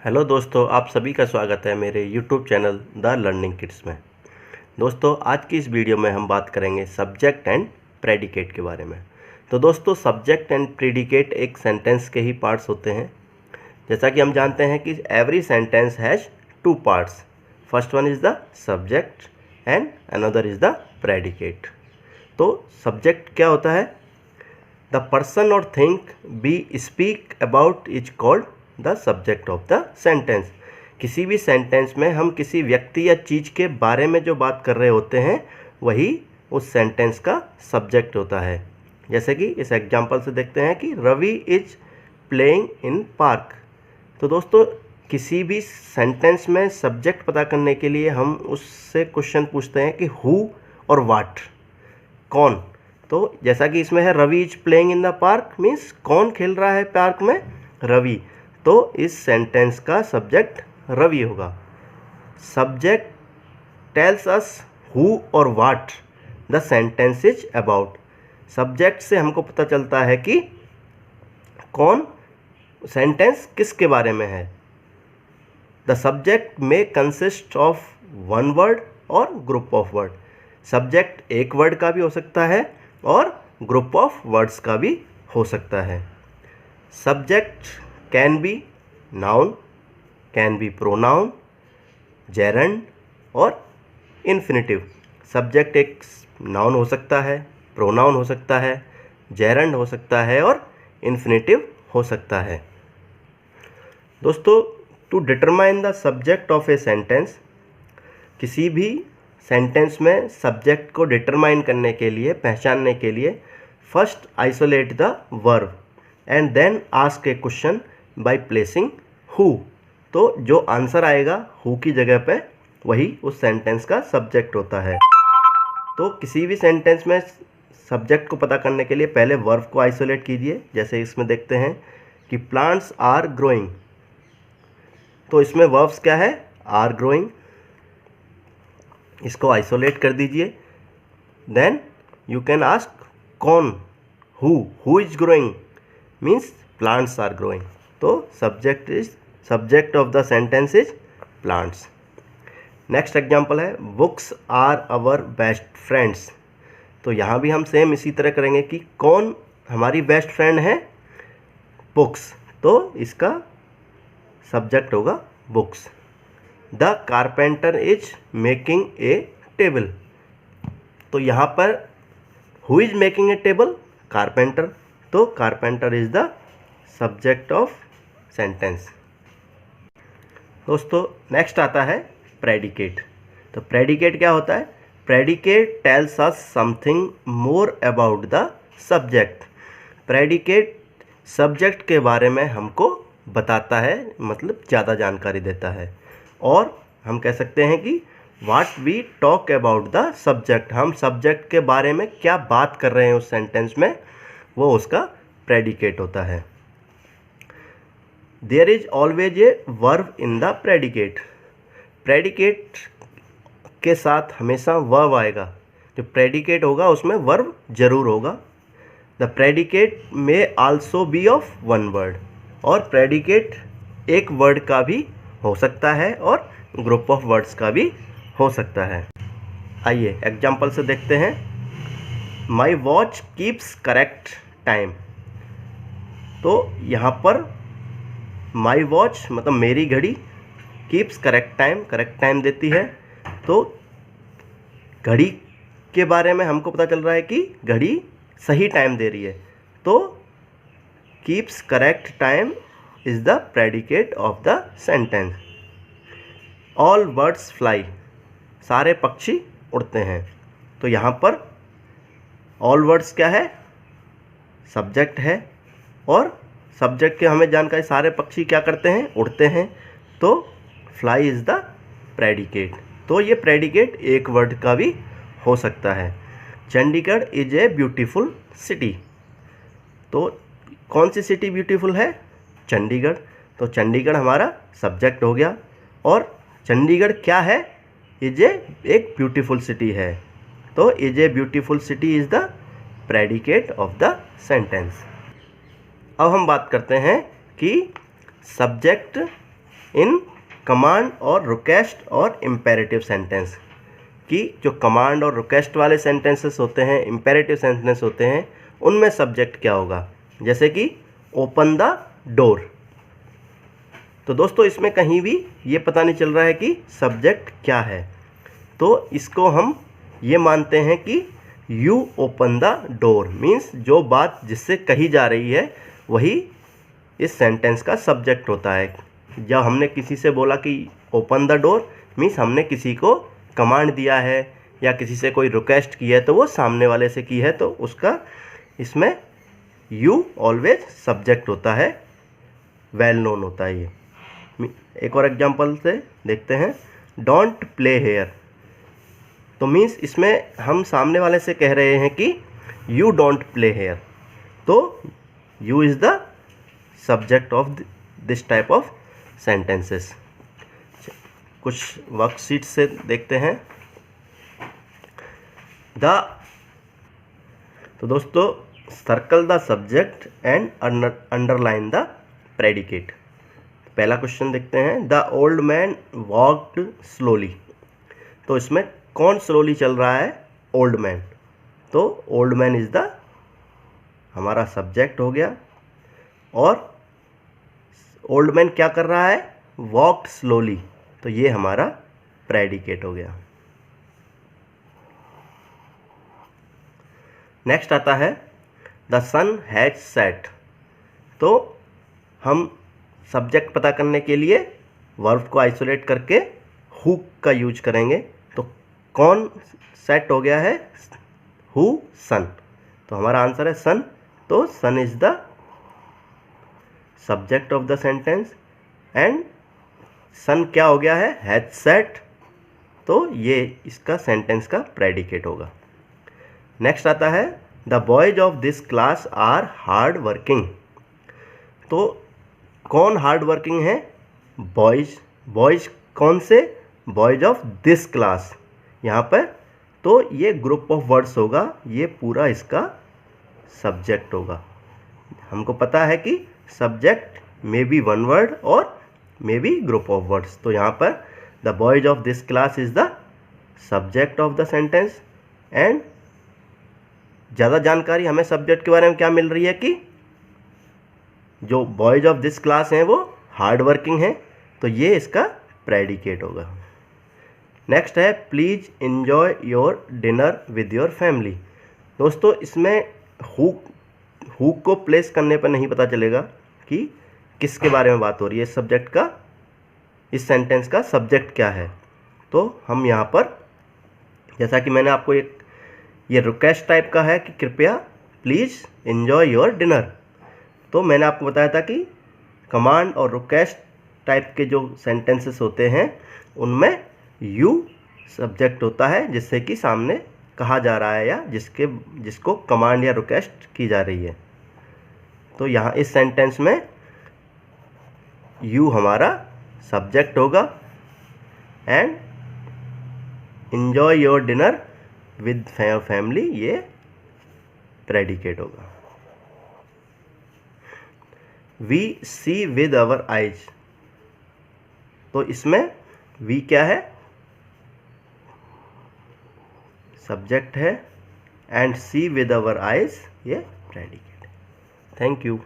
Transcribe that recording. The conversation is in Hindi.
हेलो दोस्तों, आप सभी का स्वागत है मेरे YouTube channel the learning kids में। दोस्तों, आज की इस वीडियो में हम बात करेंगे सब्जेक्ट एंड प्रेडिकेट के बारे में। तो दोस्तों, सब्जेक्ट एंड प्रेडिकेट एक सेंटेंस के ही पार्ट्स होते हैं। जैसा कि हम जानते हैं कि every sentence has two parts. First one is the subject and another is the predicate. तो सब्जेक्ट क्या होता है? The person or thing we speak about is called the subject of the sentence. किसी भी सेंटेंस में हम किसी व्यक्ति या चीज़ के बारे में जो बात कर रहे होते हैं वही उस सेंटेंस का सब्जेक्ट होता है। जैसे कि इस एग्जांपल से देखते हैं कि Ravi is playing in park. तो दोस्तों, किसी भी सेंटेंस में सब्जेक्ट पता करने के लिए हम उससे क्वेश्चन पूछते हैं कि हु और व्हाट, कौन। तो जैसा कि इसमें है Ravi is playing in the park, means कौन खेल रहा है पार्क में? रवि। तो इस सेंटेंस का सब्जेक्ट रवि होगा। सब्जेक्ट टेल्स अस हु और what the sentence is about. Subject से हमको पता चलता है कि कौन, सेंटेंस किसके बारे में है। द सब्जेक्ट में कंसिस्ट ऑफ वन वर्ड और ग्रुप ऑफ वर्ड। सब्जेक्ट एक वर्ड का भी हो सकता है और ग्रुप ऑफ वर्ड्स का भी हो सकता है। Subject can be noun, can be pronoun, gerund और इन्फिनिटिव। सब्जेक्ट एक नाउन हो सकता है, प्रोनाउन हो सकता है, जेरंड हो सकता है और इन्फिनिटिव हो सकता है। दोस्तों, to determine the subject of a sentence, किसी भी सेंटेंस में सब्जेक्ट को डिटरमाइन करने के लिए, पहचानने के लिए, first isolate the verb and then ask a question by placing who. तो जो आंसर आएगा हु की जगह पे वही उस सेंटेंस का सब्जेक्ट होता है। तो किसी भी सेंटेंस में सब्जेक्ट को पता करने के लिए पहले वर्ब को आइसोलेट कीजिए। जैसे इसमें देखते हैं कि प्लांट्स आर ग्रोइंग। तो इसमें वर्ब्स क्या है? Are growing. इसको आइसोलेट कर दीजिए। देन यू कैन आस्क कौन, who is growing, means plants are growing. तो subject of the sentence is plants. Next example है books are our best friends. तो यहाँ भी हम सेम इसी तरह करेंगे कि कौन हमारी बेस्ट फ्रेंड है? बुक्स। तो इसका सब्जेक्ट होगा books. The carpenter is making a table. तो यहाँ पर who is making a table? Carpenter. तो carpenter is the subject of sentence. दोस्तों, नेक्स्ट आता है प्रेडिकेट। तो प्रेडिकेट क्या होता है? Predicate tells us something more about the subject. Predicate subject के बारे में हमको बताता है, मतलब ज़्यादा जानकारी देता है। और हम कह सकते हैं कि what we talk about the subject, हम सब्जेक्ट के बारे में क्या बात कर रहे हैं उस सेंटेंस में, वो उसका प्रेडिकेट होता है। There is always a verb in the predicate. Predicate के साथ हमेशा वर्ब आएगा। जो प्रेडिकेट होगा उसमें वर्ब जरूर होगा। द प्रेडिकेट में also be of one word. और प्रेडिकेट एक वर्ड का भी हो सकता है और ग्रुप ऑफ वर्ड्स का भी हो सकता है। आइए एग्जाम्पल से देखते हैं। My watch keeps correct time. तो यहाँ पर माई वॉच मतलब मेरी घड़ी, कीप्स करेक्ट टाइम देती है। तो घड़ी के बारे में हमको पता चल रहा है कि घड़ी सही टाइम दे रही है। तो keeps correct time is the predicate of the sentence. All birds fly. सारे पक्षी उड़ते हैं। तो यहाँ पर ऑल वर्ड्स क्या है? सब्जेक्ट है। और सब्जेक्ट के हमें जानकारी, सारे पक्षी क्या करते हैं? उड़ते हैं। तो फ्लाई इज द प्रेडिकेट। तो ये प्रेडिकेट एक वर्ड का भी हो सकता है। Chandigarh is a beautiful city. तो कौन सी सिटी ब्यूटीफुल है? चंडीगढ़। तो चंडीगढ़ हमारा सब्जेक्ट हो गया। और चंडीगढ़ क्या है? इज एक ब्यूटीफुल सिटी है। तो is a beautiful city is the predicate of the sentence. अब हम बात करते हैं कि सब्जेक्ट इन कमांड और रिक्वेस्ट और इम्पेरेटिव सेंटेंस, कि जो कमांड और रिक्वेस्ट वाले सेंटेंसेस होते हैं, इम्पेरेटिव सेंटेंस होते हैं, उनमें सब्जेक्ट क्या होगा। जैसे कि ओपन द डोर। तो दोस्तों इसमें कहीं भी ये पता नहीं चल रहा है कि सब्जेक्ट क्या है, तो इसको हम ये मानते हैं कि you open the door means जो बात जिससे कही जा रही है वही इस सेंटेंस का सब्जेक्ट होता है। जब हमने किसी से बोला कि ओपन द डोर मीन्स हमने किसी को कमांड दिया है या किसी से कोई रिक्वेस्ट की है, तो वो सामने वाले से की है, तो उसका इसमें यू ऑलवेज सब्जेक्ट होता है, वेल नोन होता है ये। एक और एग्जांपल से देखते हैं, डोंट प्ले हेयर। तो मीन्स इसमें हम सामने वाले से कह रहे हैं कि यू डोंट प्ले हेयर, तो you is the subject of this type of sentences. कुछ वर्कशीट से देखते हैं। तो दोस्तों circle the subject and underline the predicate. पहला क्वेश्चन देखते हैं, the old man walked slowly. तो इसमें कौन स्लोली चल रहा है, ओल्ड मैन। तो ओल्ड मैन इज द हमारा सब्जेक्ट हो गया, और ओल्ड मैन क्या कर रहा है, वॉक्ड स्लोली, तो ये हमारा प्रेडिकेट हो गया। नेक्स्ट आता है द सन हैज सेट। तो हम सब्जेक्ट पता करने के लिए वर्ब को आइसोलेट करके हु का यूज करेंगे। तो कौन सेट हो गया है, हु सन, तो हमारा आंसर है सन। तो sun is the subject of the sentence and sun क्या हो गया है, हैज सेट, तो ये इसका सेंटेंस का प्रेडिकेट होगा। नेक्स्ट आता है the boys of this class are hard working. तो कौन हार्ड वर्किंग है, बॉयज। बॉयज कौन से, बॉयज ऑफ दिस क्लास यहाँ पर, तो ये ग्रुप ऑफ वर्ड्स होगा, ये पूरा इसका सब्जेक्ट होगा। हमको पता है कि subject may be one word और may be group of words, तो यहाँ पर the boys of this class is the subject of the sentence. And ज़्यादा जानकारी हमें सब्जेक्ट के बारे में क्या मिल रही है कि जो बॉयज ऑफ दिस क्लास हैं वो हार्ड वर्किंग हैं, तो ये इसका प्रेडिकेट होगा। नेक्स्ट है please enjoy your dinner with your family. दोस्तों इसमें हु को प्लेस करने पर नहीं पता चलेगा कि किसके बारे में बात हो रही है, सब्जेक्ट का, इस सेंटेंस का सब्जेक्ट क्या है। तो हम यहाँ पर जैसा कि मैंने आपको ये रिक्वेस्ट टाइप का है कि कृपया प्लीज़ एंजॉय योर डिनर, तो मैंने आपको बताया था कि कमांड और रिक्वेस्ट टाइप के जो सेंटेंसेस होते हैं उनमें यू सब्जेक्ट होता है, जिससे कि सामने कहा जा रहा है या जिसको कमांड या रिक्वेस्ट की जा रही है। तो यहाँ इस सेंटेंस में यू हमारा सब्जेक्ट होगा and enjoy your dinner with family ये प्रेडिकेट होगा। We see with our eyes, तो इसमें वी क्या है, सब्जेक्ट है, and see with our eyes ये प्रेडिकेट। Thank you.